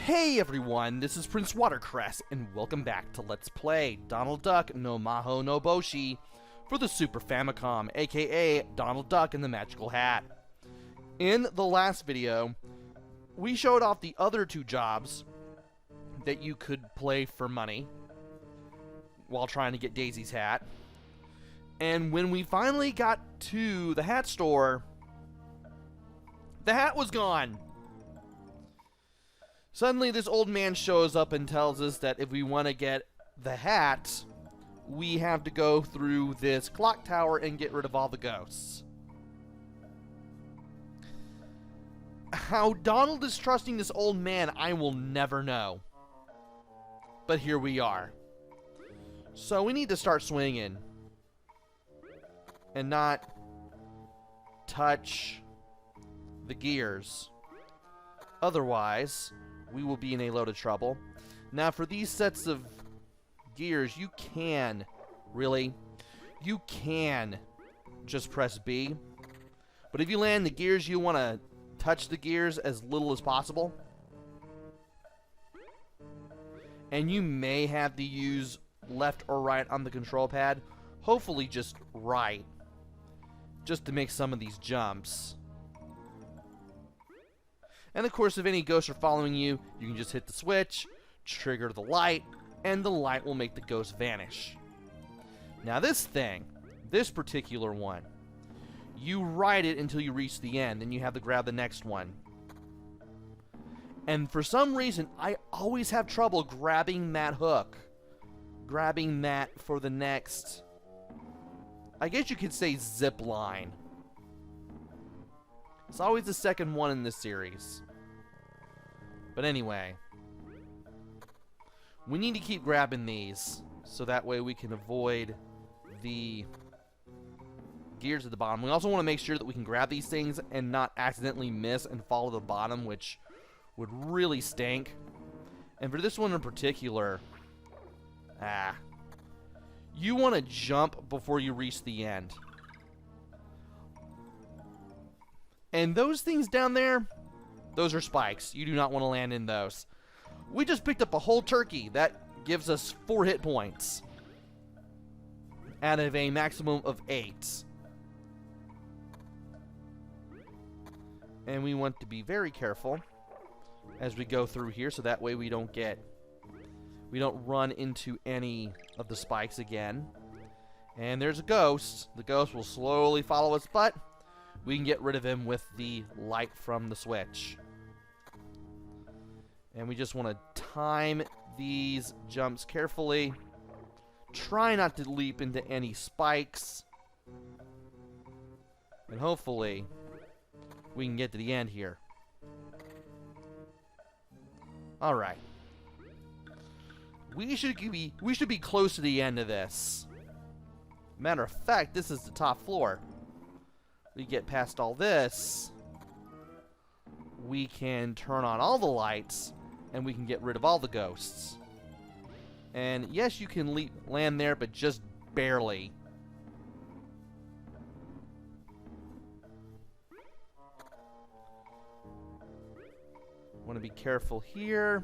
Hey everyone, this is PrinceWatercress, and welcome back to Let's Play Donald Duck no Mahou no Boushi for the Super Famicom, aka Donald Duck and the Magical Hat. In the last video, we showed off the other two jobs that you could play for money while trying to get Daisy's hat. And when we finally got to the hat store, the hat was gone. Suddenly, this old man shows up and tells us that if we want to get the hat, we have to go through this clock tower and get rid of all the ghosts. How Donald is trusting this old man, I will never know. But here we are. So we need to start swinging. And not touch the gears. Otherwise, we will be in a load of trouble. Now, for these sets of gears, you can just press B. But if you land the gears, you want to touch the gears as little as possible. And you may have to use left or right on the control pad. Hopefully just right. Just to make some of these jumps. And of course, if any ghosts are following you, you can just hit the switch, trigger the light, and the light will make the ghost vanish. Now this particular one, you ride it until you reach the end, and you have to grab the next one. And for some reason, I always have trouble grabbing that hook. Grabbing that for the next, I guess you could say, zip line. It's always the second one in this series. But anyway, we need to keep grabbing these so that way we can avoid the gears at the bottom. We also want to make sure that we can grab these things and not accidentally miss and fall to the bottom, which would really stink. And for this one in particular, you want to jump before you reach the end. And those things down there, those are spikes. You do not want to land in those. We just picked up a whole turkey. That gives us 4 hit points out of a maximum of 8. And we want to be very careful as we go through here, so that way we don't run into any of the spikes again. And there's a ghost. The ghost will slowly follow us, but we can get rid of him with the light from the switch. And we just want to time these jumps carefully. Try not to leap into any spikes. And hopefully, we can get to the end here. Alright. We should be close to the end of this. Matter of fact, this is the top floor. We get past all this, we can turn on all the lights, and we can get rid of all the ghosts. And yes, you can land there, but just barely. Want to be careful here.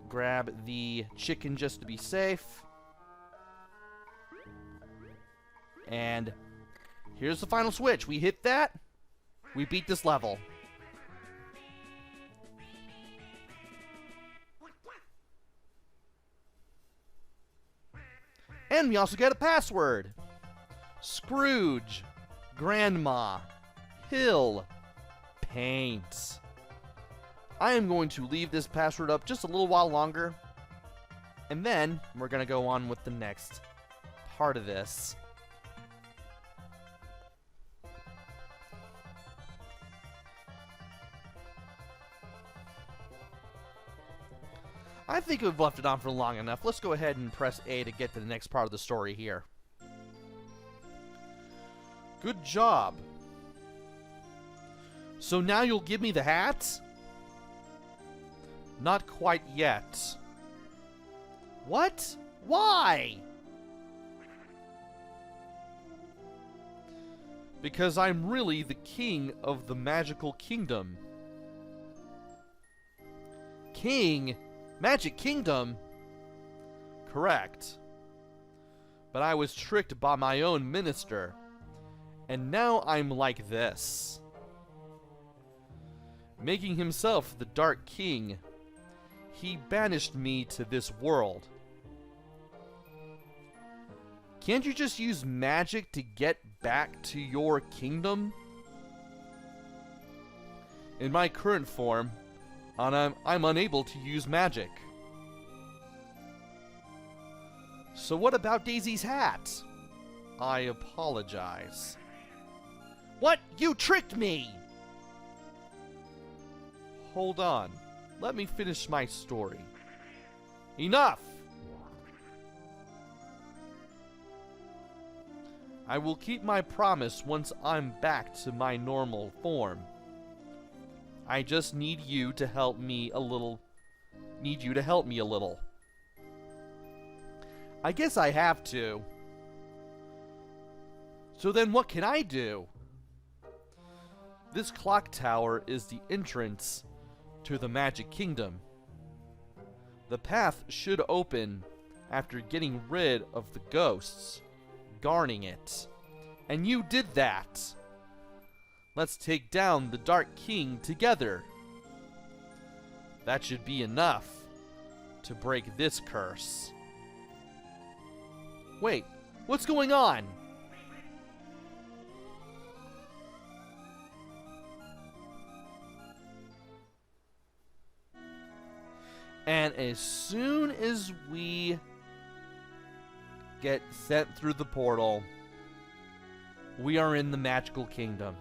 Grab the chicken just to be safe. And here's the final switch. We hit that. We beat this level. And we also get a password. Scrooge, Grandma, Hill, Paint. I am going to leave this password up just a little while longer. And then we're going to go on with the next part of this. I think we've left it on for long enough. Let's go ahead and press A to get to the next part of the story here. Good job. So now you'll give me the hat? Not quite yet. What? Why? Because I'm really the king of the magical kingdom. King? Magic Kingdom? Correct. But I was tricked by my own minister. And now I'm like this. Making himself the Dark King, he banished me to this world. Can't you just use magic to get back to your kingdom? In my current form, I'm unable to use magic. So what about Daisy's hat? I apologize. What? You tricked me! Hold on. Let me finish my story. Enough! I will keep my promise once I'm back to my normal form. I just need you to help me a little. I guess I have to. So then what can I do? This clock tower is the entrance to the Magic Kingdom. The path should open after getting rid of the ghosts guarding it. And you did that. Let's take down the Dark King together. That should be enough to break this curse. Wait, what's going on? And as soon as we get sent through the portal, we are in the Magical Kingdom.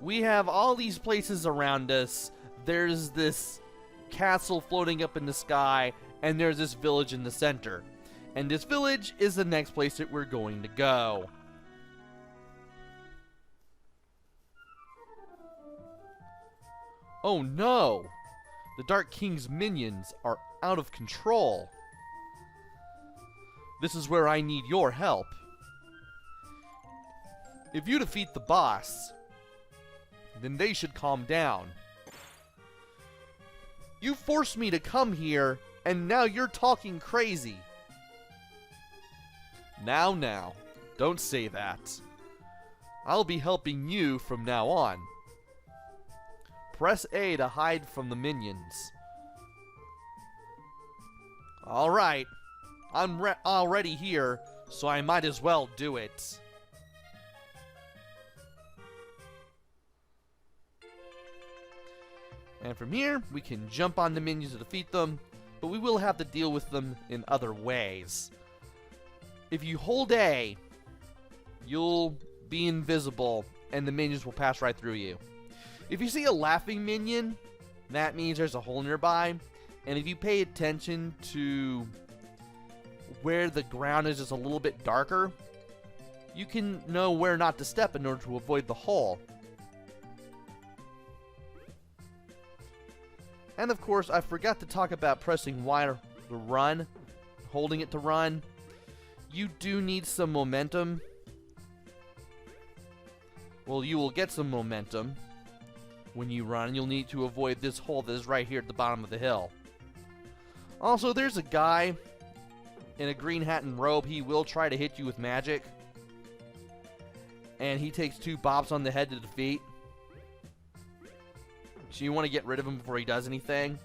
We have all these places around us. There's this castle floating up in the sky, and there's this village in the center. And this village is the next place that we're going to go. Oh no! The Dark King's minions are out of control. This is where I need your help. If you defeat the boss, then they should calm down. You forced me to come here, and now you're talking crazy. Now, don't say that. I'll be helping you from now on. Press A to hide from the minions. Alright, I'm already here, so I might as well do it. And from here, we can jump on the minions to defeat them, but we will have to deal with them in other ways. If you hold A, you'll be invisible, and the minions will pass right through you. If you see a laughing minion, that means there's a hole nearby, and if you pay attention to where the ground is just a little bit darker, you can know where not to step in order to avoid the hole. And of course, I forgot to talk about pressing Y to run, holding it to run. You do need some momentum. Well, you will get some momentum when you run. You'll need to avoid this hole that is right here at the bottom of the hill. Also, there's a guy in a green hat and robe. He will try to hit you with magic. And he takes 2 bops on the head to defeat. So you want to get rid of him before he does anything.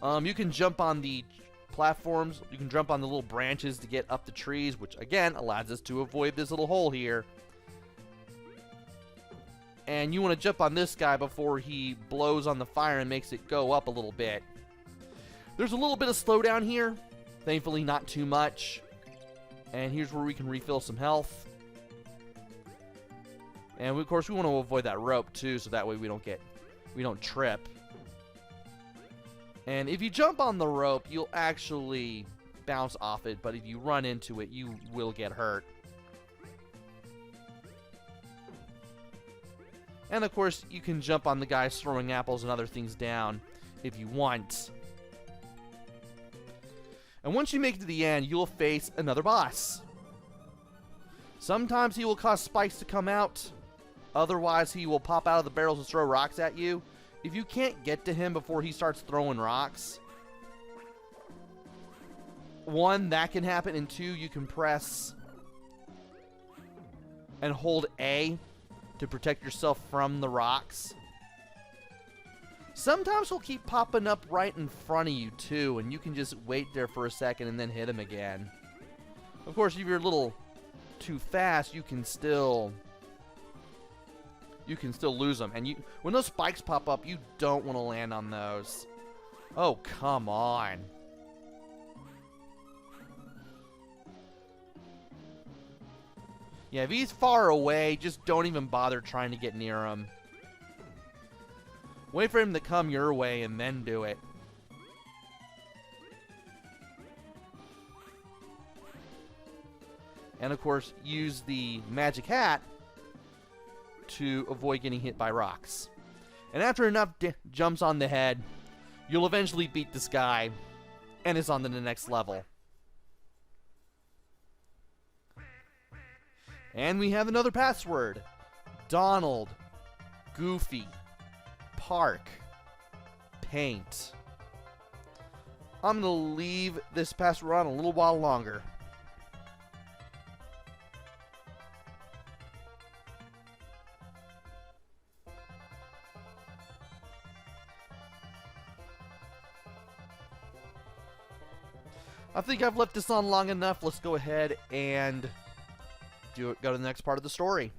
You can jump on the platforms. You can jump on the little branches to get up the trees, which again allows us to avoid this little hole here. And you want to jump on this guy before he blows on the fire and makes it go up a little bit. There's a little bit of slowdown here. Thankfully not too much. And here's where we can refill some health. And of course we want to avoid that rope too, so that way we don't trip. And if you jump on the rope, you'll actually bounce off it, but if you run into it, you will get hurt. And of course, you can jump on the guys throwing apples and other things down if you want. And once you make it to the end, you'll face another boss. Sometimes he will cause spikes to come out. Otherwise, he will pop out of the barrels and throw rocks at you. If you can't get to him before he starts throwing rocks, one, that can happen, and two, you can press and hold A to protect yourself from the rocks. Sometimes he'll keep popping up right in front of you, too, and you can just wait there for a second and then hit him again. Of course, if you're a little too fast, you can still lose them. And when those spikes pop up, you don't want to land on those. Oh, come on. Yeah, if he's far away, just don't even bother trying to get near him. Wait for him to come your way and then do it. And of course, use the magic hat to avoid getting hit by rocks. And after enough jumps on the head, you'll eventually beat this guy, and it's on to the next level. And we have another password. Donald, Goofy, Park, Paint. I'm going to leave this password on a little while longer. I think I've left this on long enough. Let's go ahead and go to the next part of the story.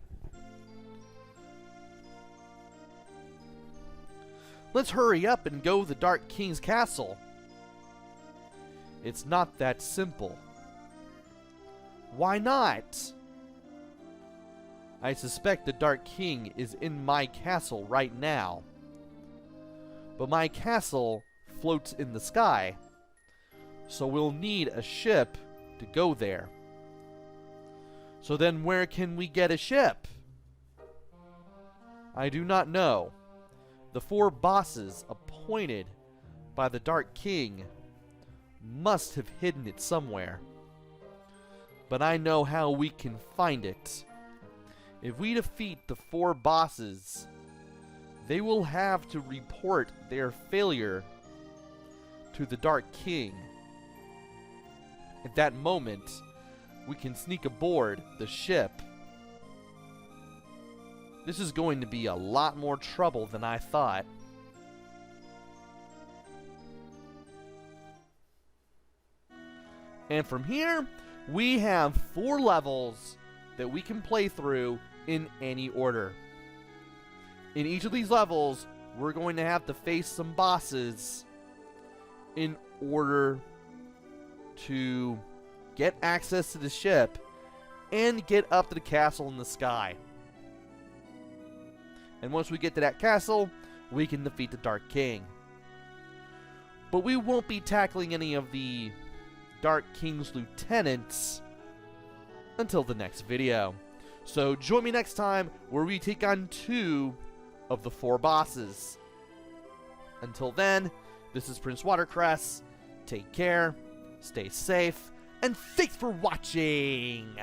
Let's hurry up and go to the Dark King's castle. It's not that simple. Why not? I suspect the Dark King is in my castle right now. But my castle floats in the sky, so we'll need a ship to go there. So then where can we get a ship? I do not know. The 4 bosses appointed by the Dark King must have hidden it somewhere. But I know how we can find it. If we defeat the 4 bosses, they will have to report their failure to the Dark King. At that moment, we can sneak aboard the ship. This is going to be a lot more trouble than I thought. And from here, we have 4 levels that we can play through in any order. In each of these levels, we're going to have to face some bosses in order to get access to the ship and get up to the castle in the sky. And once we get to that castle, we can defeat the Dark King. But we won't be tackling any of the Dark King's lieutenants until the next video. So join me next time where we take on 2 of the 4 bosses. Until then, this is PrinceWatercress. Take care, stay safe, and thanks for watching!